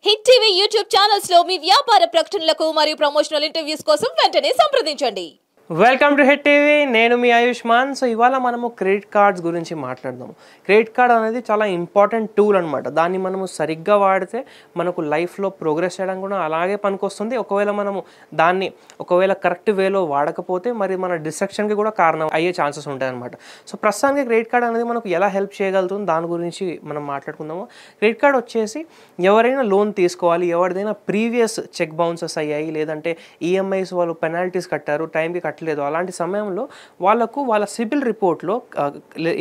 Hit TV YouTube channels లో మీ వ్యాపార ప్రకటనలకు మరియు ప్రమోషనల్ ఇంటర్వ్యూస్ కోసం వెంటనే సంప్రదించండి. Welcome to hit TV. నేను మీ ఆయుష్మాన్. సో ఇవాళ మనము క్రెడిట్ కార్డ్స్ గురించి మాట్లాడదాము. క్రెడిట్ కార్డ్ అనేది చాలా ఇంపార్టెంట్ టూల్ అనమాట. దాన్ని మనము సరిగ్గా వాడితే మనకు లైఫ్లో ప్రోగ్రెస్ చేయడం కూడా అలాగే పనికొస్తుంది. ఒకవేళ కరెక్ట్ వేలో వాడకపోతే మరి మన డిస్ట్రక్షన్కి కూడా కారణం అయ్యే ఛాన్సెస్ ఉంటాయి అనమాట. సో ప్రస్తుతానికి క్రెడిట్ కార్డ్ అనేది మనకు ఎలా హెల్ప్ చేయగలుగుతుంది దాని గురించి మనం మాట్లాడుకుందాము. క్రెడిట్ కార్డ్ వచ్చేసి ఎవరైనా లోన్ తీసుకోవాలి, ఎవరిదైనా ప్రీవియస్ చెక్ బౌన్సెస్ అయ్యాయి, లేదంటే ఈఎంఐస్ వాళ్ళు పెనాల్టీస్ కట్టారు, టైంకి కట్టలేదు, అలాంటి సమయంలో వాళ్ళ సిబిల్ రిపోర్ట్లో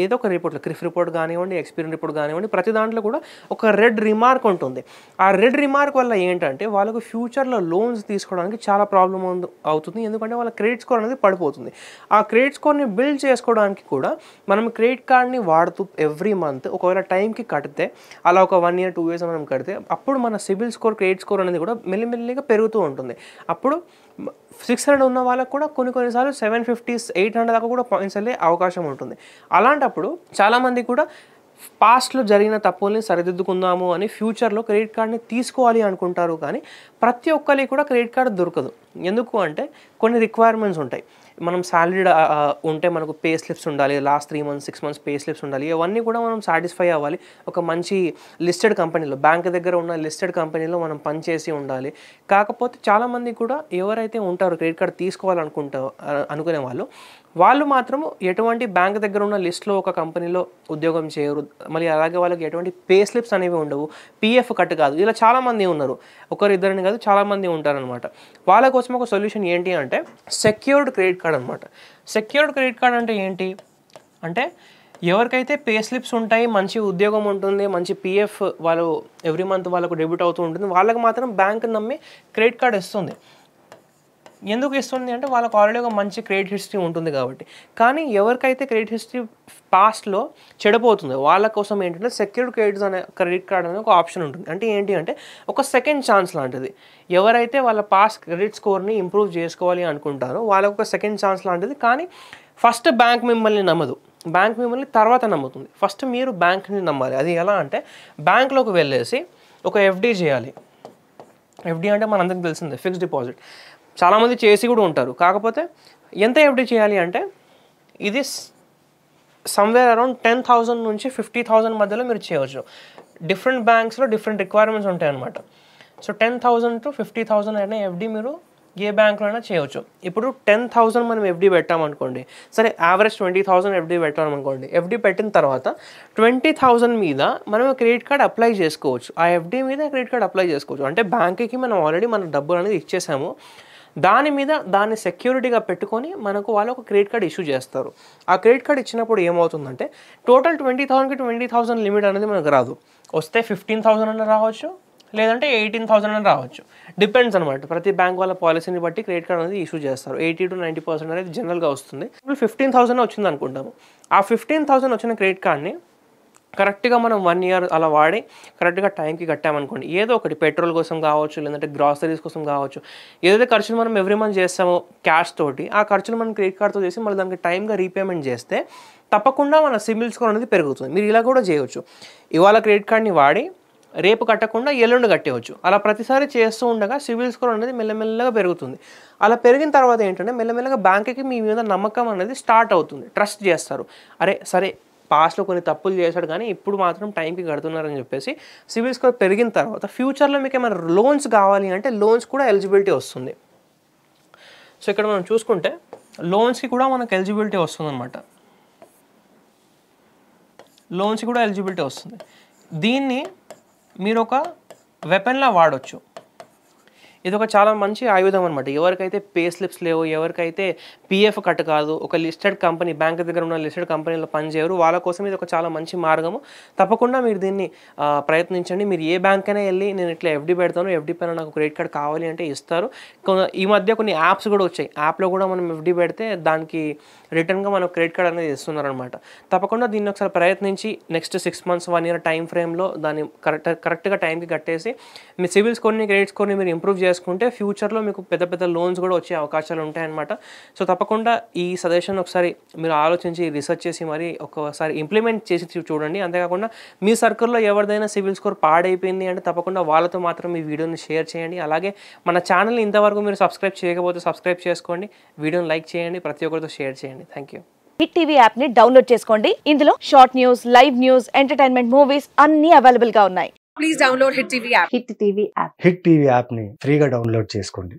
ఏదో ఒక రిపోర్ట్లో క్రిఫ్ రిపోర్ట్ కానివ్వండి, ఎక్స్పీరియన్స్ రిపోర్ట్ కానివ్వండి, ప్రతి దాంట్లో కూడా ఒక రెడ్ రిమార్క్ ఉంటుంది. ఆ రెడ్ రిమార్క్ వల్ల ఏంటంటే వాళ్ళకు ఫ్యూచర్లో లోన్స్ తీసుకోవడానికి చాలా ప్రాబ్లం అవుతుంది. ఎందుకంటే వాళ్ళ క్రెడిట్ స్కోర్ అనేది పడిపోతుంది. ఆ క్రెడిట్ స్కోర్ని బిల్డ్ చేసుకోవడానికి కూడా మనం క్రెడిట్ కార్డ్ని వాడుతూ ఎవ్రీ మంత్ ఒకవేళ టైంకి కడితే, అలా ఒక 1 year 2 years మనం కడితే అప్పుడు మన సిబిల్ స్కోర్, క్రెడిట్ స్కోర్ అనేది కూడా మెల్లిమెల్లిగా పెరుగుతూ ఉంటుంది. అప్పుడు 600 ఉన్న వాళ్ళకు కూడా కొన్నిసార్లు 750, 800 దాకా కూడా పాయింట్స్ వెళ్ళే అవకాశం ఉంటుంది. అలాంటప్పుడు చాలామంది కూడా పాస్ట్లో జరిగిన తప్పుల్ని సరిదిద్దుకుందాము అని ఫ్యూచర్లో క్రెడిట్ కార్డ్ని తీసుకోవాలి అనుకుంటారు. కానీ ప్రతి ఒక్కరికి కూడా క్రెడిట్ కార్డ్ దొరకదు. ఎందుకు అంటే కొన్ని రిక్వైర్మెంట్స్ ఉంటాయి. మనం శాలరీ ఉంటే మనకు పే స్లిప్స్ ఉండాలి, last 3 months 6 months pay slips ఉండాలి. ఇవన్నీ కూడా మనం సాటిస్ఫై అవ్వాలి. ఒక మంచి లిస్టెడ్ కంపెనీలో, బ్యాంక్ దగ్గర ఉన్న లిస్టెడ్ కంపెనీలో మనం పనిచేసి ఉండాలి. కాకపోతే చాలామంది కూడా ఎవరైతే ఉంటారో క్రెడిట్ కార్డ్ అనుకునే వాళ్ళు మాత్రము ఎటువంటి బ్యాంక్ దగ్గర ఉన్న లిస్ట్లో ఒక కంపెనీలో ఉద్యోగం చేయరు. మళ్ళీ అలాగే వాళ్ళకి ఎటువంటి పే స్లిప్స్ అనేవి ఉండవు, పిఎఫ్ కట్ కాదు. ఇలా చాలామంది ఉన్నారు. ఒకరిద్దరిని కాదు, చాలామంది ఉంటారనమాట. వాళ్ళ కోసం ఒక సొల్యూషన్ ఏంటి అంటే సెక్యూర్డ్ క్రెడిట్ కార్డ్ అనమాట. సెక్యూర్డ్ క్రెడిట్ కార్డ్ అంటే ఏంటి అంటే ఎవరికైతే పే స్లిప్స్ ఉంటాయి, మంచి ఉద్యోగం ఉంటుంది, మంచి పిఎఫ్ వాళ్ళు ఎవ్రీ మంత్ వాళ్ళకు డెబిట్ అవుతూ ఉంటుంది, వాళ్ళకి మాత్రం బ్యాంక్ నమ్మి క్రెడిట్ కార్డ్ ఇస్తుంది. ఎందుకు ఇస్తుంది అంటే వాళ్ళకు ఆల్రెడీ ఒక మంచి క్రెడిట్ హిస్టరీ ఉంటుంది కాబట్టి. కానీ ఎవరికైతే క్రెడిట్ హిస్టరీ పాస్ట్లో చెడిపోతుందో వాళ్ళ కోసం ఏంటంటే సెక్యూర్డ్ క్రెడిట్ కార్డ్ అనే ఒక ఆప్షన్ ఉంటుంది. అంటే ఏంటి అంటే ఒక సెకండ్ ఛాన్స్ లాంటిది. ఎవరైతే వాళ్ళ పాస్ట్ క్రెడిట్ స్కోర్ని ఇంప్రూవ్ చేసుకోవాలి అనుకుంటారో వాళ్ళకు ఒక సెకండ్ ఛాన్స్ లాంటిది. కానీ ఫస్ట్ బ్యాంక్ మిమ్మల్ని నమ్మదు, బ్యాంక్ మిమ్మల్ని తర్వాత నమ్ముతుంది. ఫస్ట్ మీరు బ్యాంక్ని నమ్మాలి. అది ఎలా అంటే బ్యాంక్లోకి వెళ్ళేసి ఒక ఎఫ్డి చేయాలి. ఎఫ్డి అంటే మనందరికీ తెలిసిందే, ఫిక్స్డ్ డిపాజిట్. చాలామంది చేసి కూడా ఉంటారు. కాకపోతే ఎంత ఎఫ్డి చేయాలి అంటే ఇది సమ్వేర్ అరౌండ్ 10,000 నుంచి 50,000 మధ్యలో మీరు చేయవచ్చు. డిఫరెంట్ బ్యాంక్స్లో డిఫరెంట్ రిక్వైర్మెంట్స్ ఉంటాయి అన్నమాట. సో 10,000 to 50,000 అయినా ఎఫ్డి మీరు ఏ బ్యాంక్లో అయినా చేయవచ్చు. ఇప్పుడు 10,000 మనం ఎఫ్డి పెట్టామనుకోండి, సరే యావరేజ్ 20,000 ఎఫ్డి పెట్టామనుకోండి. ఎఫ్డి పెట్టిన తర్వాత 20,000 మీద మనం క్రెడిట్ కార్డ్ అప్లై చేసుకోవచ్చు. ఆ ఎఫ్డి మీద క్రెడిట్ కార్డ్ అప్లై చేసుకోవచ్చు. అంటే బ్యాంక్కి మనం ఆల్రెడీ మన డబ్బులు అనేది ఇచ్చేసాము, దాని మీద దాన్ని సెక్యూరిటీగా పెట్టుకొని మనకు వాళ్ళు ఒక క్రెడిట్ కార్డ్ ఇష్యూ చేస్తారు. ఆ క్రెడిట్ కార్డ్ ఇచ్చినప్పుడు ఏమవుతుందంటే టోటల్ 20,000కి 20,000 లిమిట్ అనేది మనకు రాదు. వస్తే 15,000 అన్న రావచ్చు, లేదంటే 18,000 అని రావచ్చు. డిపెండ్స్ అనమాట. ప్రతి బ్యాంక్ వాళ్ళ పాలసీని బట్టి క్రెడిట్ కార్డ్ అనేది ఇష్యూ చేస్తారు. 80 to 90% అనేది జనరల్గా వస్తుంది. ఇప్పుడు 15,000 వచ్చింది అనుకుంటాము. ఆ 15,000 వచ్చిన క్రెడిట్ కార్డ్ని కరెక్ట్గా మనం 1 year అలా వాడి కరెక్ట్గా టైంకి కట్టామనుకోండి, ఏదో ఒకటి పెట్రోల్ కోసం కావచ్చు, లేదంటే గ్రాసరీస్ కోసం కావచ్చు, ఏదైతే ఖర్చులు మనం ఎవ్రీ మంత్ చేస్తామో క్యాష్ తోటి, ఆ ఖర్చులు మనం క్రెడిట్ కార్డ్తో చేసి మళ్ళీ దానికి టైంగా రీపేమెంట్ చేస్తే తప్పకుండా మన సిబిల్ స్కోర్ అనేది పెరుగుతుంది. మీరు ఇలా కూడా చేయవచ్చు. ఇవాళ క్రెడిట్ కార్డ్ని వాడి రేపు కట్టకుండా ఎల్లుండి కట్టేవచ్చు. అలా ప్రతిసారి చేస్తూ ఉండగా సిబిల్ స్కోర్ అనేది మెల్లమెల్లగా పెరుగుతుంది. అలా పెరిగిన తర్వాత ఏంటంటే మెల్లమెల్లగా బ్యాంక్కి మీ మీద నమ్మకం అనేది స్టార్ట్ అవుతుంది. ట్రస్ట్ చేస్తారు. అరే సరే పాస్ట్లో కొన్ని తప్పులు చేశాడు కానీ ఇప్పుడు మాత్రం టైంకి కడుతున్నారని చెప్పేసి సిబిల్ స్కోర్ పెరిగిన తర్వాత ఫ్యూచర్లో మీకు ఏమైనా లోన్స్ కావాలి అంటే లోన్స్ కూడా ఎలిజిబిలిటీ వస్తుంది. సో ఇక్కడ మనం చూసుకుంటే లోన్స్కి కూడా మనకు ఎలిజిబిలిటీ వస్తుంది అనమాట. లోన్స్కి కూడా ఎలిజిబిలిటీ వస్తుంది. దీన్ని మీరు ఒక వెపన్లా వాడవచ్చు. ఇది ఒక చాలా మంచి ఆయుధం అనమాట. ఎవరికైతే పే స్లిప్స్ లేవు, ఎవరికైతే పిఎఫ్ కట్ కాదు, ఒక లిస్టెడ్ కంపెనీ, బ్యాంక్ దగ్గర ఉన్న లిస్టెడ్ కంపెనీలో పనిచేయరు, వాళ్ళ కోసం ఇది ఒక చాలా మంచి మార్గము. తప్పకుండా మీరు దీన్ని ప్రయత్నించండి. మీరు ఏ బ్యాంక్ అయినా వెళ్ళి నేను ఇట్లా ఎఫ్డి పెడతాను, ఎఫ్డి పైన నాకు క్రెడిట్ కార్డ్ కావాలి అంటే ఇస్తారు. ఈ మధ్య కొన్ని యాప్స్ కూడా వచ్చాయి. యాప్లో కూడా మనం ఎఫ్డి పెడితే దానికి రిటర్న్గా మనకు క్రెడిట్ కార్డ్ అనేది ఇస్తున్నారనమాట. తప్పకుండా దీన్ని ఒకసారి ప్రయత్నించి నెక్స్ట్ 6 months 1 year టైం ఫ్రేమ్లో దాన్ని కరెక్ట్గా టైంకి కట్టేసి మీ సిబిల్ స్కోర్ని, క్రెడిట్ స్కోర్ని మీరు ఇంప్రూవ్ చేసుకుంటే ఫ్యూచర్లో మీకు పెద్ద పెద్ద లోన్స్ కూడా వచ్చే అవకాశాలు ఉంటాయన్నమాట. సో తప్పకుండా ఈ సజెషన్ ఒకసారి మీరు ఆలోచించి రీసెర్చ్ చేసి మరి ఒకసారి ఇంప్లిమెంట్ చేసి చూడండి. అంతేకాకుండా మీ సర్కిల్లో ఎవరిదైనా సివిల్ స్కోర్ పాడైపోయింది అంటే తప్పకుండా వాళ్ళతో మాత్రం ఈ వీడియోని షేర్ చేయండి. అలాగే మన ఛానల్ని ఇంతవరకు మీరు సబ్స్క్రైబ్ చేయకపోతే సబ్స్క్రైబ్ చేసుకోండి, వీడియోని లైక్ చేయండి, ప్రతి ఒక్కరితో షేర్ చేయండి. Thank you. Hit TV app ని డౌన్లోడ్ చేసుకోండి. ఇందులో short news, live news, entertainment movies అన్ని అవైలబుల్ గా ఉన్నాయి. Please download Hit TV app. Hit TV app. Hit TV యాప్ని ఫ్రీగా డౌన్లోడ్ చేసుకోండి.